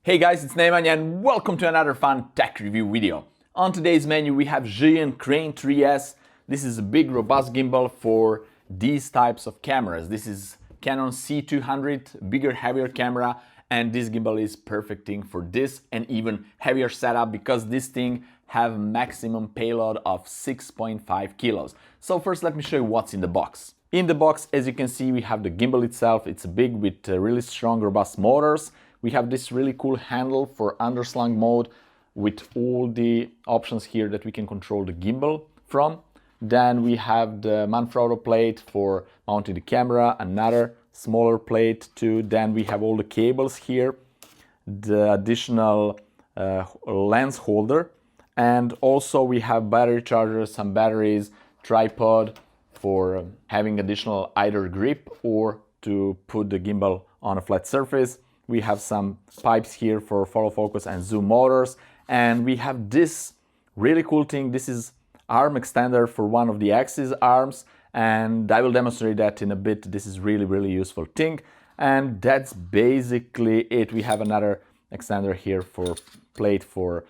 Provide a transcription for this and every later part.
Hey guys, it's Nemanja and welcome to another fun tech review video. On today's menu we have Zhiyun Crane 3S. This is a big robust gimbal for these types of cameras. This is Canon C200, bigger, heavier camera, and this gimbal is perfect thing for this and even heavier setup because this thing have maximum payload of 6.5 kilos. So first let me show you what's in the box. In the box, as you can see, we have the gimbal itself. It's big with really strong, robust motors. We have this really cool handle for underslung mode with all the options here that we can control the gimbal from. Then we have the Manfrotto plate for mounting the camera, another smaller plate too. Then we have all the cables here, the additional lens holder, and also we have battery chargers, some batteries, tripod for having additional either grip or to put the gimbal on a flat surface. We have some pipes here for follow focus and zoom motors, and we have this really cool thing. This is arm extender for one of the axis arms, and I will demonstrate that in a bit. This is really useful thing, and that's basically it. We have another extender here for plate for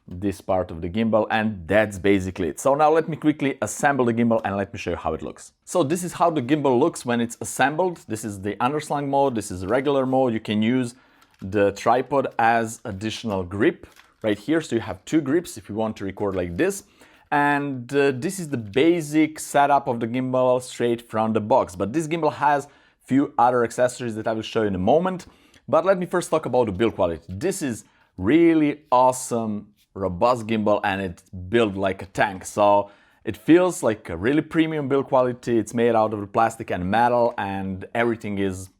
this part of the gimbal, and that's basically it. So now let me quickly assemble the gimbal and let me show you how it looks. So this is how the gimbal looks when it's assembled. This is the underslung mode, this is regular mode. You can use the tripod as additional grip right here, so you have two grips if you want to record like this. And this is the basic setup of the gimbal straight from the box. But this gimbal has few other accessories that I will show you in a moment. But let me first talk about the build quality. This is really awesome, robust gimbal, and it's built like a tank. So it feels like a really premium build quality. It's made out of the plastic and metal, and everything is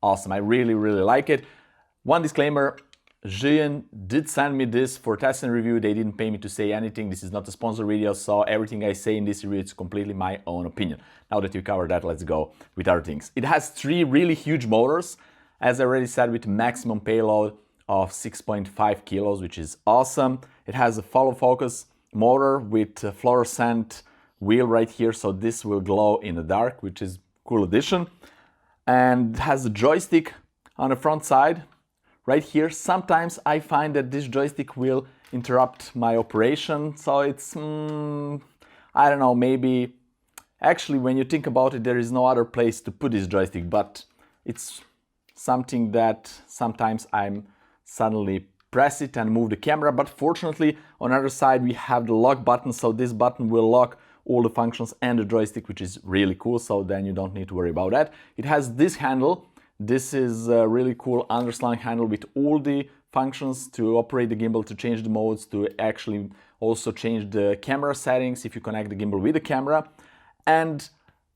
awesome. I really like it. One disclaimer, Zhiyun did send me this for test and review. They didn't pay me to say anything. This is not a sponsor video, so everything I say in this review is completely my own opinion. Now that you covered that, let's go with other things. It has three really huge motors, as I already said, with maximum payload of 6.5 kilos, which is awesome. It has a follow focus motor with a fluorescent wheel right here, so this will glow in the dark, which is cool addition. And it has a joystick on the front side right here. Sometimes I find that this joystick will interrupt my operation, so it's I don't know, maybe actually when you think about it, there is no other place to put this joystick, but it's something that sometimes I'm suddenly press it and move the camera. But fortunately on the other side we have the lock button, so this button will lock all the functions and the joystick, which is really cool, so then you don't need to worry about that. It has this handle. This is a really cool underslung handle with all the functions to operate the gimbal, to change the modes, to actually also change the camera settings if you connect the gimbal with the camera. And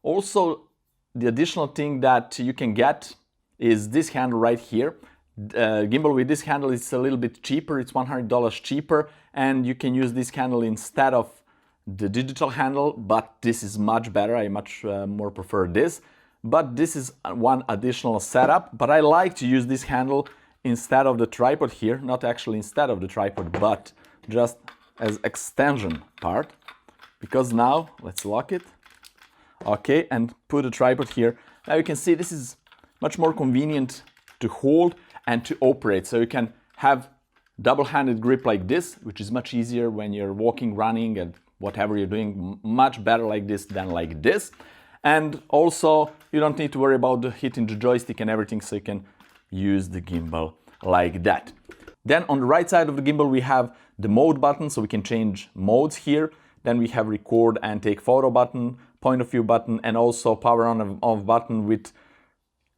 also the additional thing that you can get is this handle right here. Gimbal with this handle is a little bit cheaper. It's $100 cheaper, and you can use this handle instead of the digital handle, but this is much better. I much more prefer this. But this is one additional setup. But I like to use this handle instead of the tripod here, not actually instead of the tripod, but just as extension part, because now let's lock it. Okay, and put a tripod here. Now you can see this is much more convenient to hold and to operate. So you can have double-handed grip like this, which is much easier when you're walking, running, and whatever you're doing, much better like this than like this. And also you don't need to worry about hitting the joystick and everything, so you can use the gimbal like that. Then on the right side of the gimbal we have the mode button, so we can change modes here. Then we have record and take photo button, point of view button, and also power on and off button with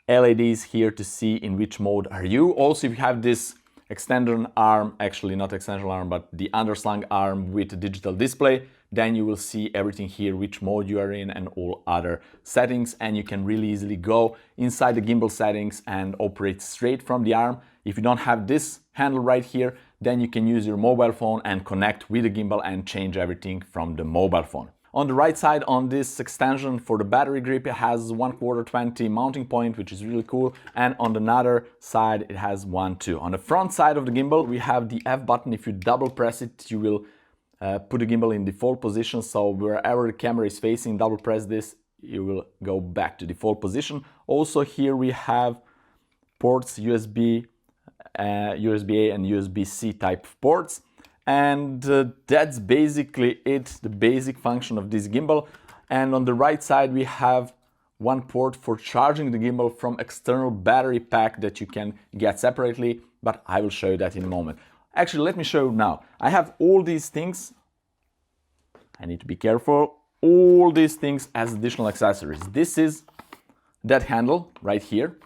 LEDs here to see in which mode are you. Also, if you have this extended arm, actually not extension arm, but the underslung arm with a digital display, then you will see everything here, which mode you are in and all other settings, and you can really easily go inside the gimbal settings and operate straight from the arm. If you don't have this handle right here, then you can use your mobile phone and connect with the gimbal and change everything from the mobile phone. On the right side, on this extension for the battery grip, it has 1/4 20 mounting point, which is really cool. And on another side, it has 1/2. On the front side of the gimbal, we have the F button. If you double press it, you will put the gimbal in default position. So wherever the camera is facing, double press this, you will go back to default position. Also here we have ports, USB USB-A and USB-C type ports. And that's basically it, the basic function of this gimbal. And on the right side we have one port for charging the gimbal from external battery pack that you can get separately, but I will show you that in a moment. Actually, let me show you now. I have all these things. I need to be careful. All these things as additional accessories. This is that handle right here.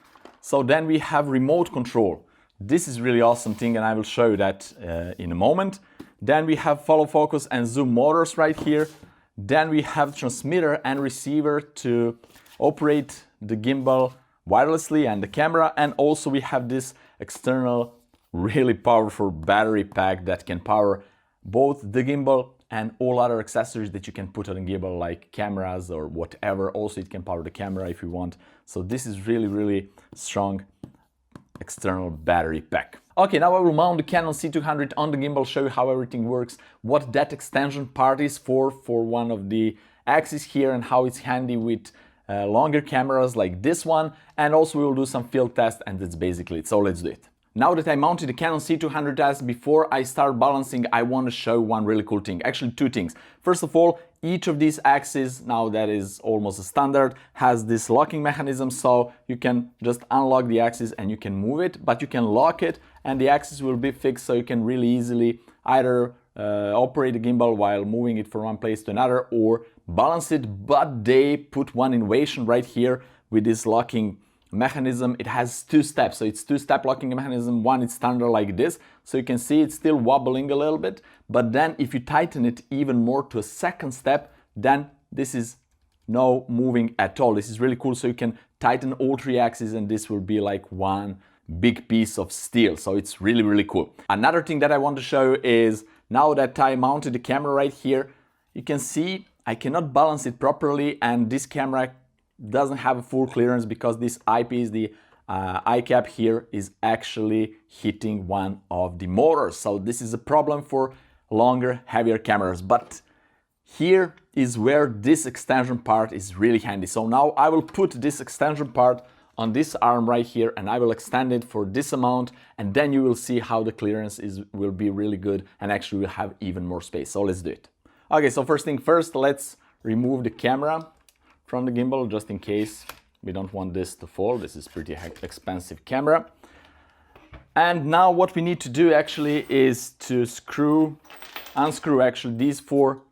So then we have remote control. This is really awesome thing, and I will show you that in a moment. Then we have follow focus and zoom motors right here. Then we have transmitter and receiver to operate the gimbal wirelessly and the camera. And also we have this external really powerful battery pack that can power both the gimbal and all other accessories that you can put on a gimbal, like cameras or whatever. Also it can power the camera if you want. So this is really strong external battery pack. Okay, now I will mount the Canon C200 on the gimbal, show you how everything works, what that extension part is for one of the axes here, and how it's handy with longer cameras like this one. And also we will do some field test, and that's basically it. So let's do it. Now that I mounted the Canon C200S, before I start balancing, I want to show one really cool thing. Actually, two things. First of all, each of these axes, now that is almost a standard, has this locking mechanism, so you can just unlock the axis and you can move it, but you can lock it and the axis will be fixed, so you can really easily either operate the gimbal while moving it from one place to another or balance it. But they put one innovation right here with this locking mechanism. It has two steps, so it's two-step locking mechanism. One is standard like this, so you can see it's still wobbling a little bit, but then if you tighten it even more to a second step, then this is no moving at all. This is really cool, so you can tighten all three axes and this will be like one big piece of steel. So it's really cool. Another thing that I want to show is, now that I mounted the camera right here, you can see I cannot balance it properly, and this camera doesn't have a full clearance because this eyepiece, the eye cap here, is actually hitting one of the motors. So this is a problem for longer, heavier cameras. But here is where this extension part is really handy. So now I will put this extension part on this arm right here and I will extend it for this amount, and then you will see how the clearance will be really good and actually will have even more space. So let's do it. Okay, so first thing first, let's remove the camera from the gimbal, just in case we don't want this to fall. This is pretty expensive camera. And now what we need to do actually is to unscrew actually these four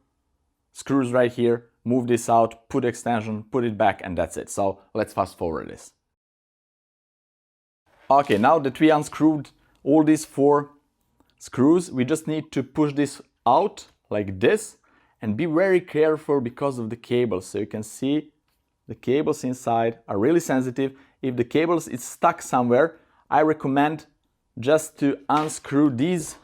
screws right here, move this out, put extension, put it back, and that's it. So let's fast forward this. Okay, now that we unscrewed all these four screws, we just need to push this out like this. And be very careful because of the cables. So you can see the cables inside are really sensitive. If the cables is stuck somewhere, I recommend just to unscrew these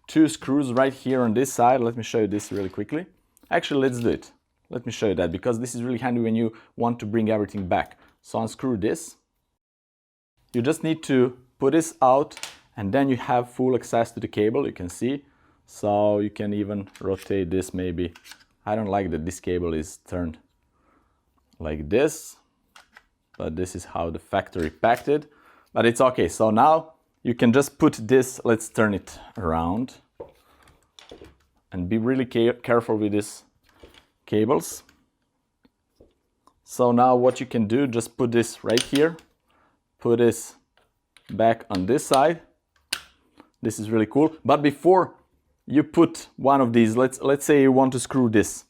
two screws right here on this side. Let me show you this really quickly. Actually, let's do it. Let me show you that, because this is really handy when you want to bring everything back. So unscrew this. You just need to put this out and then you have full access to the cable, you can see. So you can even rotate this maybe. I don't like that this cable is turned like this, but this is how the factory packed it. But it's okay. So now you can just put this, let's turn it around. And be really careful with these cables. So now what you can do, just put this right here. Put this back on this side. This is really cool. But before you put one of these, let's say you want to screw this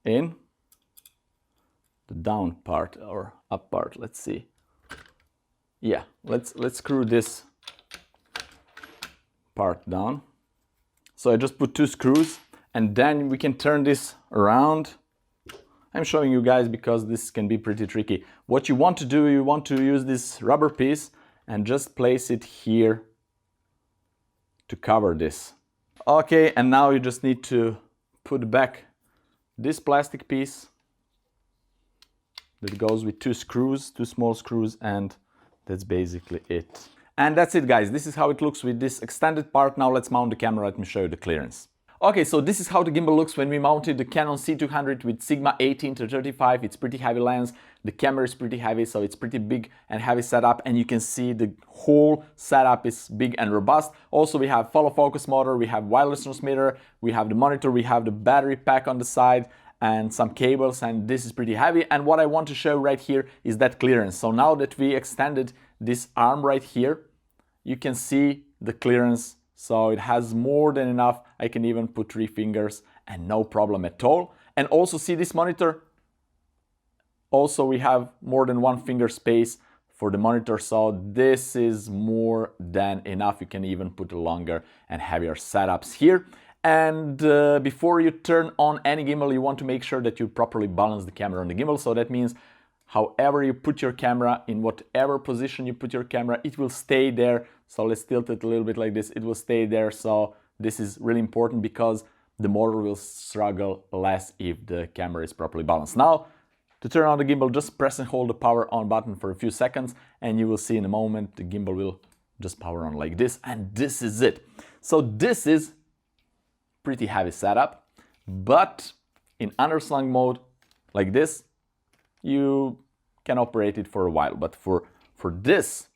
in the down part or up part. Let's see. Yeah, let's screw this part down. So I just put two screws and then we can turn this around. I'm showing you guys because this can be pretty tricky. What you want to do, you want to use this rubber piece and just place it here to cover this. Okay, and now you just need to put back this plastic piece that goes with two screws, two small screws, and that's basically it. And that's it, guys. This is how it looks with this extended part. Now let's mount the camera. Let me show you the clearance. Okay, so this is how the gimbal looks when we mounted the Canon C200 with Sigma 18-35. It's pretty heavy lens. The camera is pretty heavy, so it's pretty big and heavy setup, and you can see the whole setup is big and robust. Also, we have follow focus motor, we have wireless transmitter, we have the monitor, we have the battery pack on the side, and some cables, and this is pretty heavy. And what I want to show right here is that clearance. So now that we extended this arm right here, you can see the clearance. So it has more than enough. I can even put 3 fingers and no problem at all. And also see this monitor. Also we have more than 1 finger space for the monitor. So this is more than enough. You can even put longer and heavier setups here. And before you turn on any gimbal, you want to make sure that you properly balance the camera on the gimbal. So that means however you put your camera, in whatever position you put your camera, it will stay there. So let's tilt it a little bit like this. It will stay there. So this is really important because the motor will struggle less if the camera is properly balanced. Now, to turn on the gimbal, just press and hold the power on button for a few seconds, and you will see in a moment the gimbal will just power on like this, and this is it. So this is pretty heavy setup, but in underslung mode like this, you can operate it for a while. But for this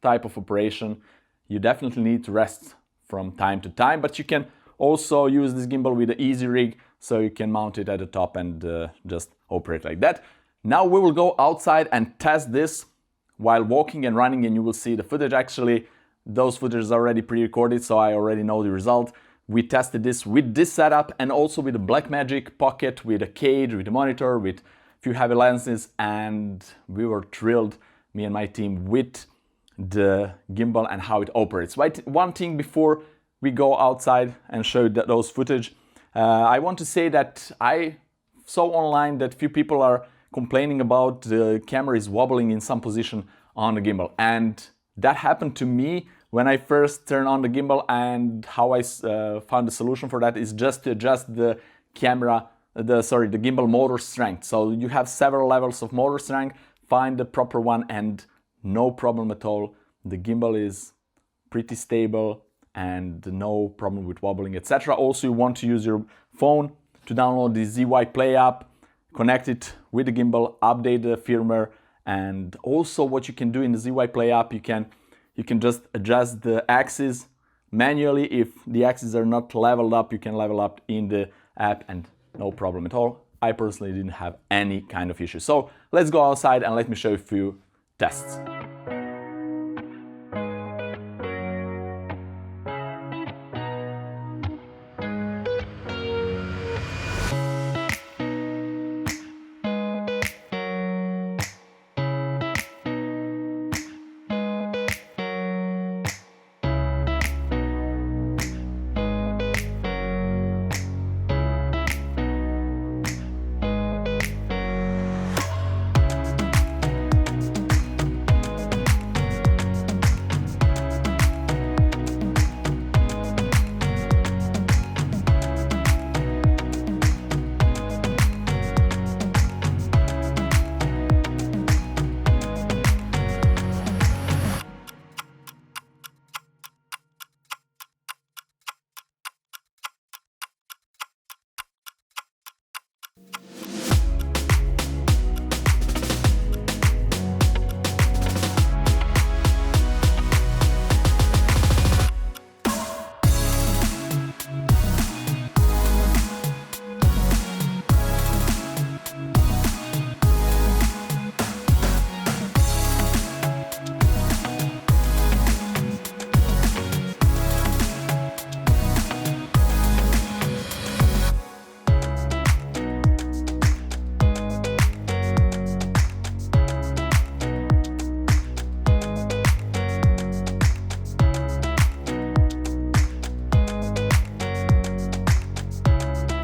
type of operation, you definitely need to rest from time to time, but you can also use this gimbal with the easy rig, so you can mount it at the top and just operate like that. Now we will go outside and test this while walking and running, and you will see the footage. Actually, those footage is already pre-recorded, so I already know the result. We tested this with this setup and also with the Blackmagic Pocket, with a cage, with a monitor, with a few heavy lenses, and we were thrilled, me and my team, with the gimbal and how it operates. Right, one thing before we go outside and show those footage, I want to say that I saw online that few people are complaining about the camera is wobbling in some position on the gimbal, and that happened to me when I first turned on the gimbal. And how I found the solution for that is just to adjust the gimbal motor strength. So you have several levels of motor strength, find the proper one, and no problem at all. The gimbal is pretty stable and no problem with wobbling, etc. Also, you want to use your phone to download the ZY Play app, connect it with the gimbal, update the firmware, and also what you can do in the ZY Play app, you can just adjust the axis manually. If the axes are not leveled up, you can level up in the app and no problem at all. I personally didn't have any kind of issue. So let's go outside and let me show you a few tests.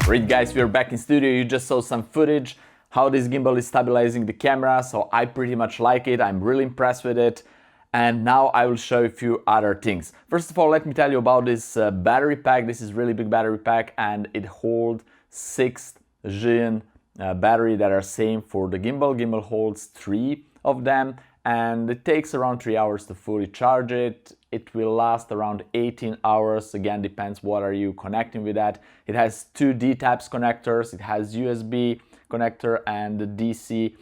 Alright guys, we are back in studio. You just saw some footage how this gimbal is stabilizing the camera, so I pretty much like it. I'm really impressed with it, and now I will show you a few other things. First of all, let me tell you about this battery pack. This is really big battery pack, and it holds 6 Zhiyun battery that are same for the gimbal. Gimbal holds 3 of them, and it takes around 3 hours to fully charge it. It will last around 18 hours, again depends what are you connecting with that. It has two D-types connectors, it has USB connector and the DC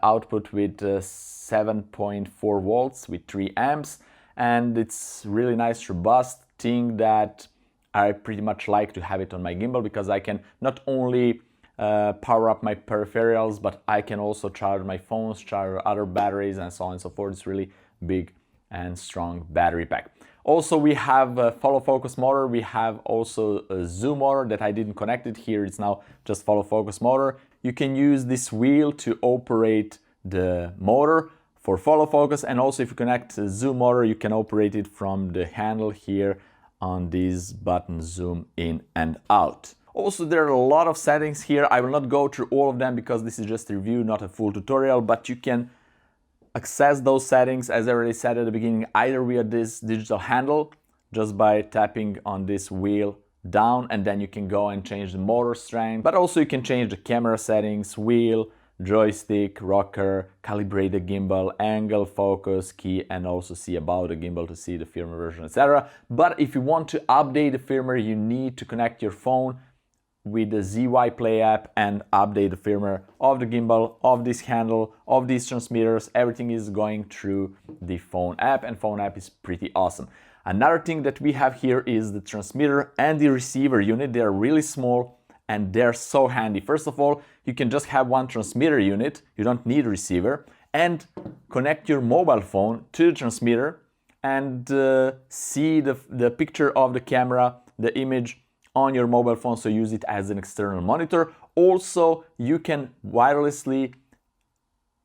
output with 7.4 volts with 3 amps, and it's really nice, robust thing that I pretty much like to have it on my gimbal, because I can not only power up my peripherals, but I can also charge my phones, charge other batteries and so on and so forth. It's really big and strong battery pack. Also we have a follow focus motor, we have also a zoom motor that I didn't connect it here, it's now just follow focus motor. You can use this wheel to operate the motor for follow focus, and also if you connect the zoom motor you can operate it from the handle here on these buttons, zoom in and out. Also there are a lot of settings here, I will not go through all of them because this is just a review, not a full tutorial, but you can access those settings, as I already said at the beginning, either via this digital handle, just by tapping on this wheel down, and then you can go and change the motor strength, but also you can change the camera settings, wheel, joystick, rocker, calibrate the gimbal, angle, focus, key, and also see about the gimbal to see the firmware version, etc. But if you want to update the firmware, you need to connect your phone with the ZY Play app and update the firmware of the gimbal, of this handle, of these transmitters. Everything is going through the phone app, and phone app is pretty awesome. Another thing that we have here is the transmitter and the receiver unit. They are really small and they're so handy. First of all, you can just have one transmitter unit, you don't need a receiver, and connect your mobile phone to the transmitter and see the picture of the camera, the image on your mobile phone, so use it as an external monitor. Also, you can wirelessly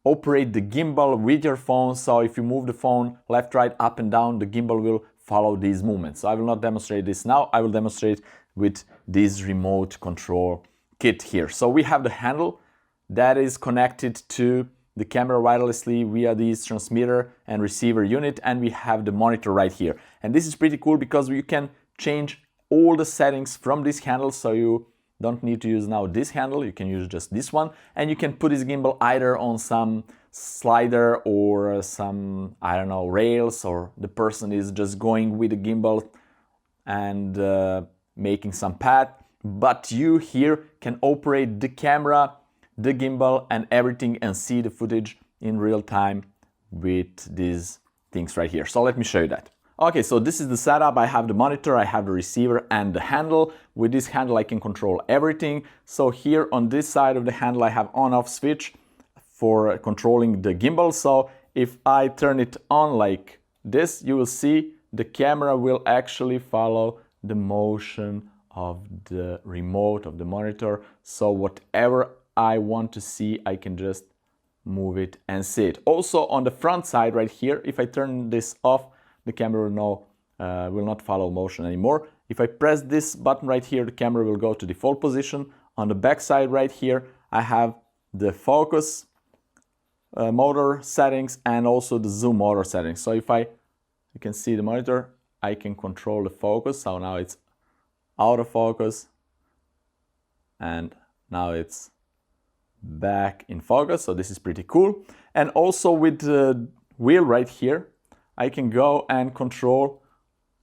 operate the gimbal with your phone, so if you move the phone left, right, up and down, the gimbal will follow these movements. So I will not demonstrate this now, I will demonstrate with this remote control kit here. So we have the handle that is connected to the camera wirelessly via this transmitter and receiver unit, and we have the monitor right here. And this is pretty cool because you can change all the settings from this handle, so you don't need to use now this handle, you can use just this one, and you can put this gimbal either on some slider or some, I don't know, rails, or the person is just going with the gimbal and making some path, but you here can operate the camera, the gimbal and everything and see the footage in real time with these things right here. So let me show you that. Okay, so this is the setup. I have the monitor, I have the receiver and the handle. With this handle I can control everything. So here on this side of the handle I have on-off switch for controlling the gimbal. So if I turn it on like this, you will see the camera will actually follow the motion of the remote of the monitor. So whatever I want to see, I can just move it and see it. Also on the front side right here, if I turn this off, the camera will not follow motion anymore. If I press this button right here, the camera will go to default position. On the back side right here, I have the focus motor settings and also the zoom motor settings. So if you can see the monitor, I can control the focus. So now it's out of focus and now it's back in focus. So this is pretty cool. And also with the wheel right here, I can go and control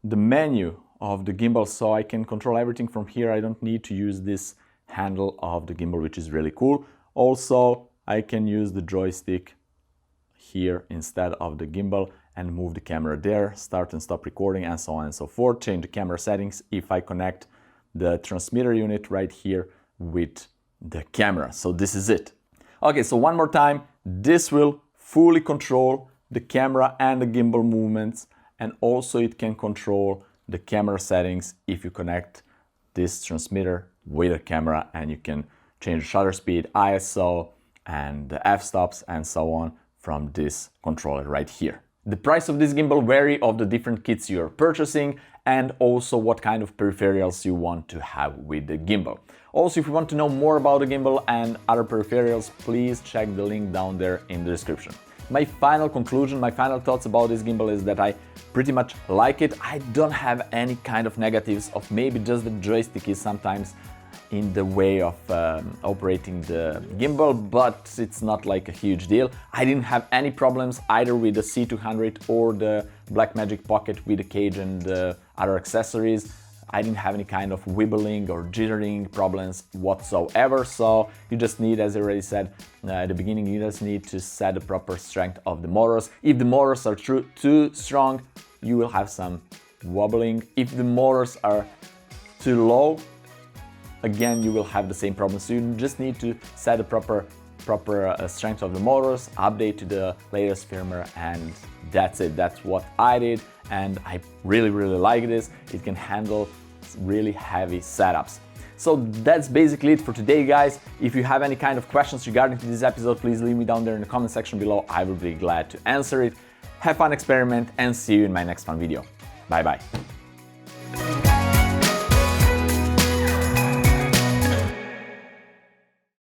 the menu of the gimbal, so I can control everything from here. I don't need to use this handle of the gimbal, which is really cool. Also, I can use the joystick here instead of the gimbal and move the camera there, start and stop recording and so on and so forth. Change the camera settings if I connect the transmitter unit right here with the camera. So this is it. Okay, so one more time, this will fully control the camera and the gimbal movements, and also it can control the camera settings if you connect this transmitter with a camera, and you can change the shutter speed, ISO and the f-stops and so on from this controller right here. The price of this gimbal vary of the different kits you are purchasing and also what kind of peripherals you want to have with the gimbal. Also, if you want to know more about the gimbal and other peripherals, please check the link down there in the description. My final conclusion, my final thoughts about this gimbal is that I pretty much like it. I don't have any kind of negatives of maybe just the joystick is sometimes in the way of operating the gimbal, but it's not like a huge deal. I didn't have any problems either with the C200 or the Blackmagic Pocket with the cage and the other accessories. I didn't have any kind of wibbling or jittering problems whatsoever, so you just need, as I already said at the beginning, you just need to set the proper strength of the motors. If the motors are too strong, you will have some wobbling. If the motors are too low, again, you will have the same problem. So you just need to set the proper strength of the motors, update to the latest firmware, and that's it. That's what I did, and I really like this. It can handle really heavy setups. So that's basically it for today, guys. If you have any kind of questions regarding to this episode, please leave me down there in the comment section below. I will be glad to answer it. Have fun, experiment, and see you in my next fun video. Bye bye.